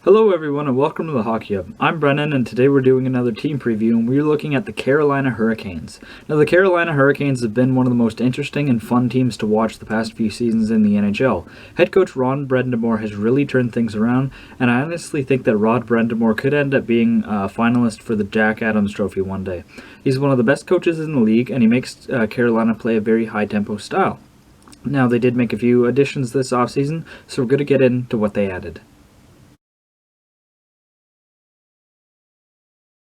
Hello everyone and welcome to the Hockey Hub. I'm Brennan and today we're doing another team preview and we're looking at the Carolina Hurricanes. Now the Carolina Hurricanes have been one of the most interesting and fun teams to watch the past few seasons in the NHL. Head coach Ron Brind'Amour has really turned things around, and I honestly think that Rod Brind'Amour could end up being a finalist for the Jack Adams Trophy one day. He's one of the best coaches in the league and he makes Carolina play a very high tempo style. Now they did make a few additions this offseason, so we're going to get into what they added.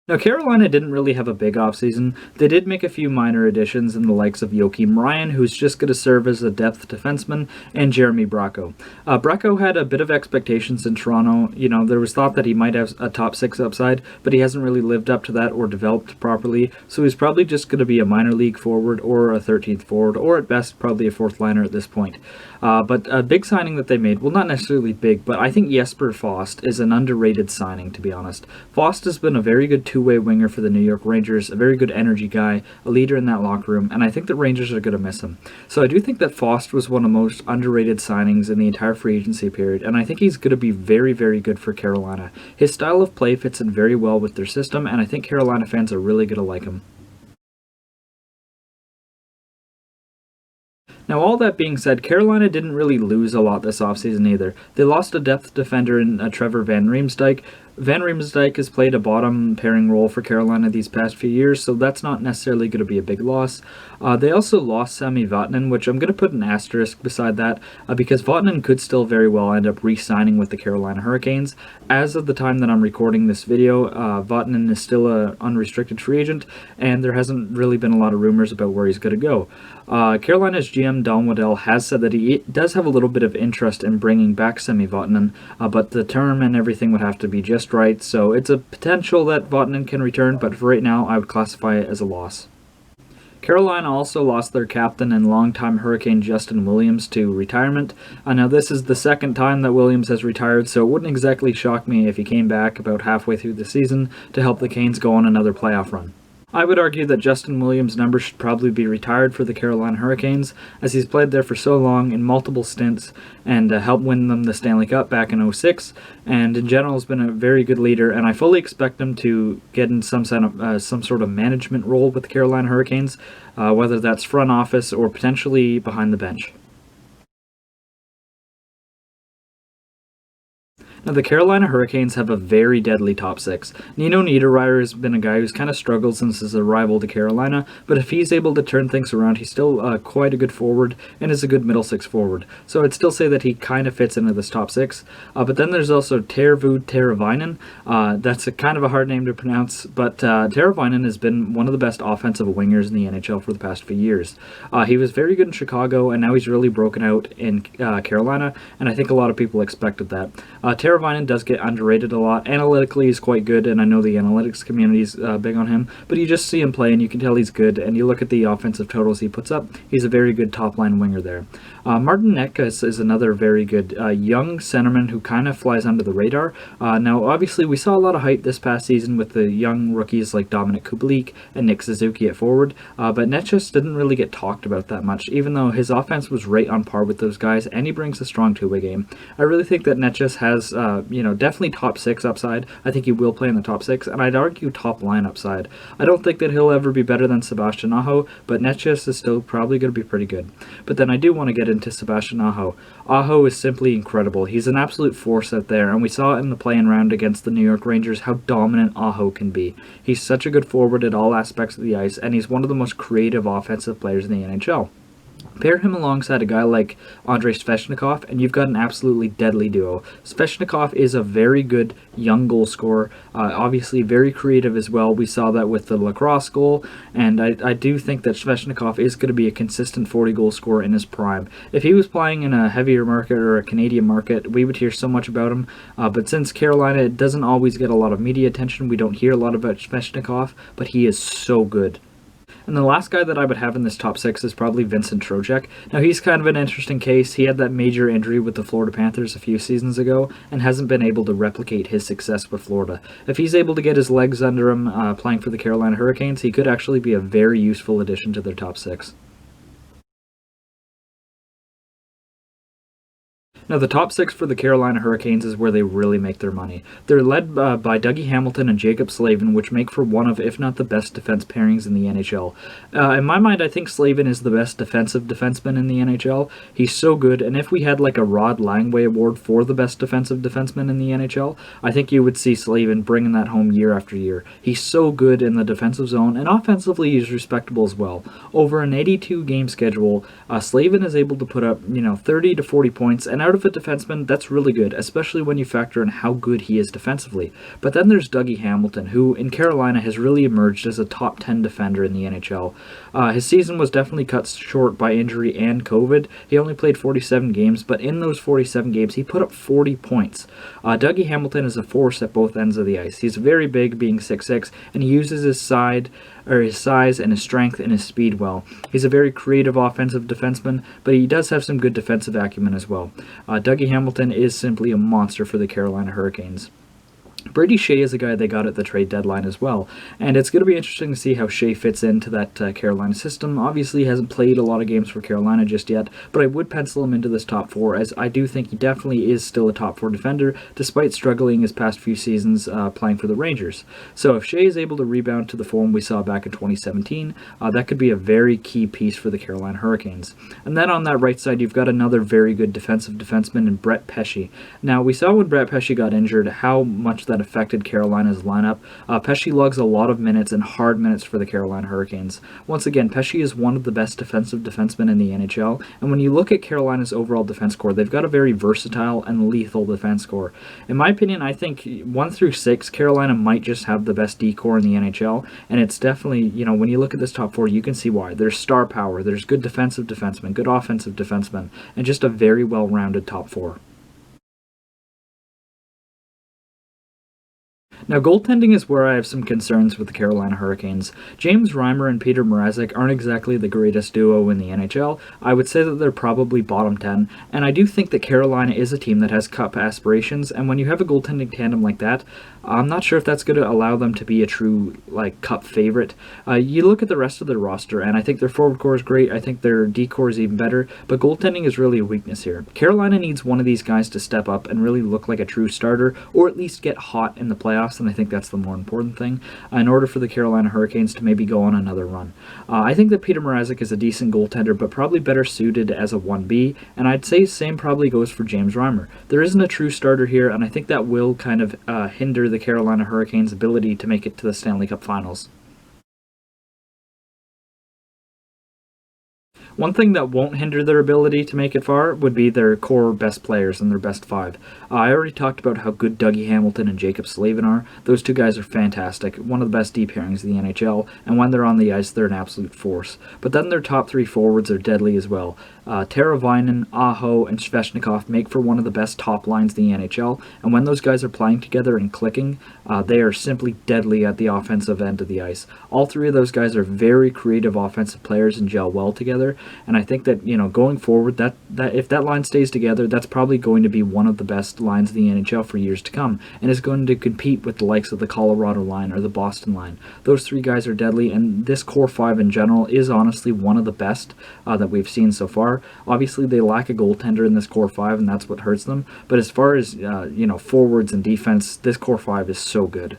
Now, Carolina didn't really have a big offseason. They did make a few minor additions in the likes of Joakim Ryan, who's just going to serve as a depth defenseman, and Jeremy Bracco. Bracco had a bit of expectations in Toronto. You know, there was thought that he might have a top six upside, but he hasn't really lived up to that or developed properly, so he's probably just going to be a minor league forward or a 13th forward, or at best, probably a fourth liner at this point. But a big signing that they made, well, not necessarily big, but I think Jesper Fast is an underrated signing, to be honest. Fast has been a very good two-way winger for the New York Rangers, a very good energy guy, a leader in that locker room, and I think the Rangers are going to miss him. So I do think that Fast was one of the most underrated signings in the entire free agency period, and I think he's going to be very, very good for Carolina. His style of play fits in very well with their system, and I think Carolina fans are really going to like him. Now, all that being said, Carolina didn't really lose a lot this offseason either. They lost a depth defender in Trevor Van Riemsdyk. Van Riemsdyk has played a bottom pairing role for Carolina these past few years, so that's not necessarily going to be a big loss. They also lost Sami Vatanen, which I'm going to put an asterisk beside that, because Vatanen could still very well end up re-signing with the Carolina Hurricanes. As of the time that I'm recording this video, Vatanen is still an unrestricted free agent, and there hasn't really been a lot of rumors about where he's going to go. Carolina's GM Don Waddell has said that he does have a little bit of interest in bringing back Sami Vatanen, but the term and everything would have to be just right, so it's a potential that Vatanen can return, but for right now I would classify it as a loss. Carolina also lost their captain and longtime Hurricane Justin Williams to retirement. Now this is the second time that Williams has retired, so it wouldn't exactly shock me if he came back about halfway through the season to help the Canes go on another playoff run. I would argue that Justin Williams' number should probably be retired for the Carolina Hurricanes, as he's played there for so long in multiple stints and helped win them the Stanley Cup back in 2006, and in general has been a very good leader, and I fully expect him to get in some sort of management role with the Carolina Hurricanes, whether that's front office or potentially behind the bench. Now, the Carolina Hurricanes have a very deadly top six. Nino Niederreiter has been a guy who's kind of struggled since his arrival to Carolina, but if he's able to turn things around, he's still quite a good forward and is a good middle six forward. So I'd still say that he kind of fits into this top six. But then there's also Tervo Teravainen. That's a kind of a hard name to pronounce, but Teravainen has been one of the best offensive wingers in the NHL for the past few years. He was very good in Chicago, and now he's really broken out in Carolina, and I think a lot of people expected that. Teravainen does get underrated a lot. Analytically, he's quite good, and I know the analytics community is big on him, but you just see him play, and you can tell he's good, and you look at the offensive totals he puts up, he's a very good top-line winger there. Martin Necas is another very good young centerman who kind of flies under the radar. Now, obviously, we saw a lot of hype this past season with the young rookies like Dominic Kubalik and Nick Suzuki at forward, but Necas didn't really get talked about that much, even though his offense was right on par with those guys, and he brings a strong two-way game. I really think that Necas has definitely top six upside. I think he will play in the top six, and I'd argue top line upside. I don't think that he'll ever be better than Sebastian Aho, but Necas is still probably going to be pretty good. But then I do want to get into Sebastian Aho. Aho is simply incredible. He's an absolute force out there, and we saw in the play-in round against the New York Rangers how dominant Aho can be. He's such a good forward at all aspects of the ice, and he's one of the most creative offensive players in the NHL. Pair him alongside a guy like Andrei Svechnikov, and you've got an absolutely deadly duo. Svechnikov is a very good young goal scorer, obviously very creative as well. We saw that with the lacrosse goal, and I do think that Svechnikov is going to be a consistent 40-goal scorer in his prime. If he was playing in a heavier market or a Canadian market, we would hear so much about him, but since Carolina doesn't always get a lot of media attention, we don't hear a lot about Svechnikov, but he is so good. And the last guy that I would have in this top six is probably Vincent Trocheck. Now, he's kind of an interesting case. He had that major injury with the Florida Panthers a few seasons ago and hasn't been able to replicate his success with Florida. If he's able to get his legs under him playing for the Carolina Hurricanes, he could actually be a very useful addition to their top six. Now, the top six for the Carolina Hurricanes is where they really make their money. They're led by Dougie Hamilton and Jacob Slavin, which make for one of, if not the best defense pairings in the NHL. In my mind, I think Slavin is the best defensive defenseman in the NHL. He's so good, and if we had like a Rod Langway award for the best defensive defenseman in the NHL, I think you would see Slavin bringing that home year after year. He's so good in the defensive zone, and offensively he's respectable as well. Over an 82-game schedule, Slavin is able to put up 30 to 40 points, and out of a defenseman, that's really good, especially when you factor in how good he is defensively. But then there's Dougie Hamilton, who in Carolina has really emerged as a top 10 defender in the NHL. His season was definitely cut short by injury and COVID. He only played 47 games, but in those 47 games, he put up 40 points. Dougie Hamilton is a force at both ends of the ice. He's very big, being 6'6", and he uses his size and his strength and his speed well. He's a very creative offensive defenseman, but he does have some good defensive acumen as well. Dougie Hamilton is simply a monster for the Carolina Hurricanes. Brady Skjei is a guy they got at the trade deadline as well, and it's going to be interesting to see how Skjei fits into that Carolina system. Obviously, he hasn't played a lot of games for Carolina just yet, but I would pencil him into this top four, as I do think he definitely is still a top four defender, despite struggling his past few seasons playing for the Rangers. So if Skjei is able to rebound to the form we saw back in 2017, that could be a very key piece for the Carolina Hurricanes. And then on that right side, you've got another very good defensive defenseman in Brett Pesce. Now, we saw when Brett Pesce got injured how much that affected Carolina's lineup. Pesce logs a lot of minutes and hard minutes for the Carolina Hurricanes. Once again, Pesce is one of the best defensive defensemen in the NHL, and when you look at Carolina's overall defense core, they've got a very versatile and lethal defense core. In my opinion, I think 1 through 6, Carolina might just have the best D core in the NHL, and it's definitely, when you look at this top four, you can see why. There's star power, there's good defensive defensemen, good offensive defensemen, and just a very well-rounded top four. Now, goaltending is where I have some concerns with the Carolina Hurricanes. James Reimer and Peter Mrazek aren't exactly the greatest duo in the NHL. I would say that they're probably bottom 10, and I do think that Carolina is a team that has cup aspirations, and when you have a goaltending tandem like that, I'm not sure if that's going to allow them to be a true cup favorite. You look at the rest of their roster, and I think their forward core is great. I think their D core is even better, but goaltending is really a weakness here. Carolina needs one of these guys to step up and really look like a true starter, or at least get hot in the playoffs, and I think that's the more important thing, in order for the Carolina Hurricanes to maybe go on another run. I think that Peter Mrazek is a decent goaltender, but probably better suited as a 1B, and I'd say same probably goes for James Reimer. There isn't a true starter here, and I think that will kind of hinder the Carolina Hurricanes' ability to make it to the Stanley Cup Finals. One thing that won't hinder their ability to make it far would be their core best players and their best five. I already talked about how good Dougie Hamilton and Jacob Slavin are. Those two guys are fantastic, one of the best deep pairings in the NHL, and when they're on the ice, they're an absolute force. But then their top three forwards are deadly as well. Teravainen, Aho, and Svechnikov make for one of the best top lines in the NHL, and when those guys are playing together and clicking, they are simply deadly at the offensive end of the ice. All three of those guys are very creative offensive players and gel well together, and I think that going forward, that if that line stays together, that's probably going to be one of the best lines in the NHL for years to come, and is going to compete with the likes of the Colorado line or the Boston line. Those three guys are deadly, and this core five in general is honestly one of the best that we've seen so far. Obviously, they lack a goaltender in this core five, and that's what hurts them. But as far as forwards and defense, this core five is so good.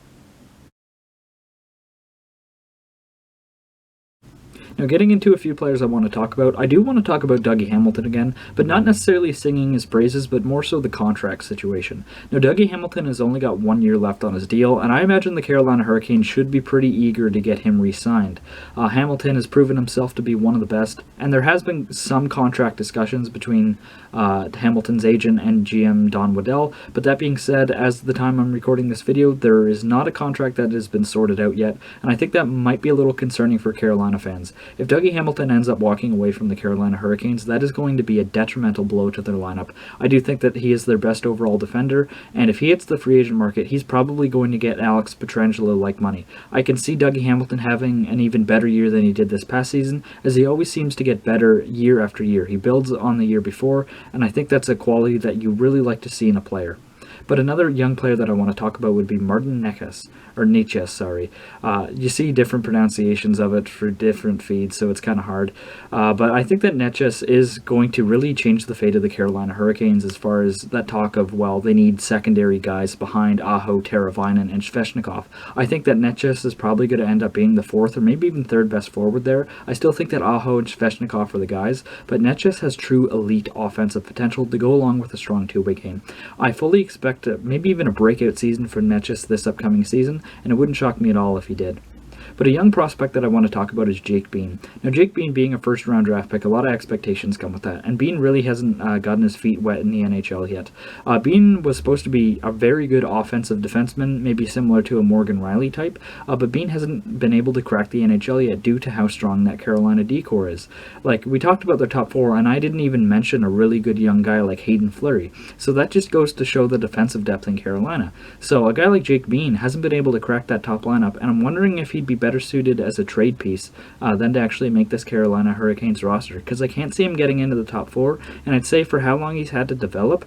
Now, getting into a few players I want to talk about, I do want to talk about Dougie Hamilton again, but not necessarily singing his praises, but more so the contract situation. Now, Dougie Hamilton has only got 1 year left on his deal, and I imagine the Carolina Hurricanes should be pretty eager to get him re-signed. Hamilton has proven himself to be one of the best, and there has been some contract discussions between Hamilton's agent and GM Don Waddell, but that being said, as the time I'm recording this video, there is not a contract that has been sorted out yet, and I think that might be a little concerning for Carolina fans. If Dougie Hamilton ends up walking away from the Carolina Hurricanes, that is going to be a detrimental blow to their lineup. I do think that he is their best overall defender, and if he hits the free agent market, he's probably going to get Alex Pietrangelo-like money. I can see Dougie Hamilton having an even better year than he did this past season, as he always seems to get better year after year. He builds on the year before, and I think that's a quality that you really like to see in a player. But another young player that I want to talk about would be Martin Necas, or Neches, sorry. You see different pronunciations of it for different feeds, so it's kind of hard. But I think that Neches is going to really change the fate of the Carolina Hurricanes as far as that talk of, well, they need secondary guys behind Aho, Teravainen, and Svechnikov. I think that Neches is probably going to end up being the fourth or maybe even third best forward there. I still think that Aho and Svechnikov are the guys, but Neches has true elite offensive potential to go along with a strong two-way game. I fully expect maybe even a breakout season for Neches this upcoming season, and it wouldn't shock me at all if he did. But a young prospect that I want to talk about is Jake Bean. Now, Jake Bean being a first-round draft pick, a lot of expectations come with that, and Bean really hasn't gotten his feet wet in the NHL yet. Bean was supposed to be a very good offensive defenseman, maybe similar to a Morgan Rielly type, but Bean hasn't been able to crack the NHL yet due to how strong that Carolina D-core is. Like, we talked about their top four, and I didn't even mention a really good young guy like Hayden Fleury, so that just goes to show the defensive depth in Carolina. So a guy like Jake Bean hasn't been able to crack that top lineup, and I'm wondering if he'd be better suited as a trade piece than to actually make this Carolina Hurricanes roster, because I can't see him getting into the top four, and I'd say for how long he's had to develop,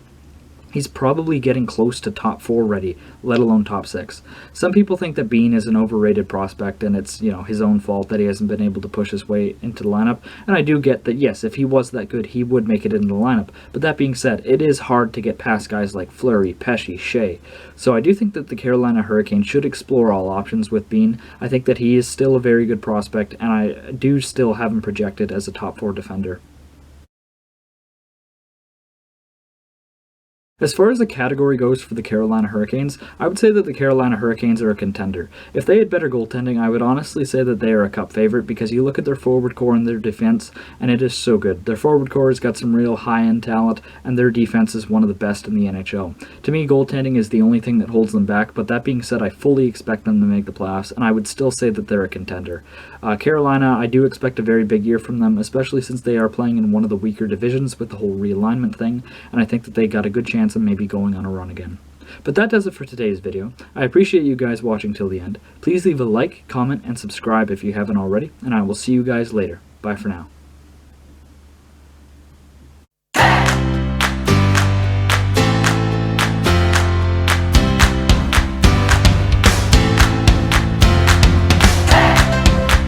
he's probably getting close to top four ready, let alone top six. Some people think that Bean is an overrated prospect and it's, his own fault that he hasn't been able to push his way into the lineup. And I do get that, yes, if he was that good, he would make it into the lineup. But that being said, it is hard to get past guys like Fleury, Pesce, Shea. So I do think that the Carolina Hurricanes should explore all options with Bean. I think that he is still a very good prospect, and I do still have him projected as a top four defender. As far as the category goes for the Carolina Hurricanes, I would say that the Carolina Hurricanes are a contender. If they had better goaltending, I would honestly say that they are a cup favorite, because you look at their forward core and their defense, and it is so good. Their forward core has got some real high-end talent, and their defense is one of the best in the NHL. To me, goaltending is the only thing that holds them back, but that being said, I fully expect them to make the playoffs, and I would still say that they're a contender. Carolina, I do expect a very big year from them, especially since they are playing in one of the weaker divisions with the whole realignment thing, and I think that they got a good chance of maybe going on a run again. But that does it for today's video. I appreciate you guys watching till the end. Please leave a like, comment, and subscribe if you haven't already, and I will see you guys later. Bye for now.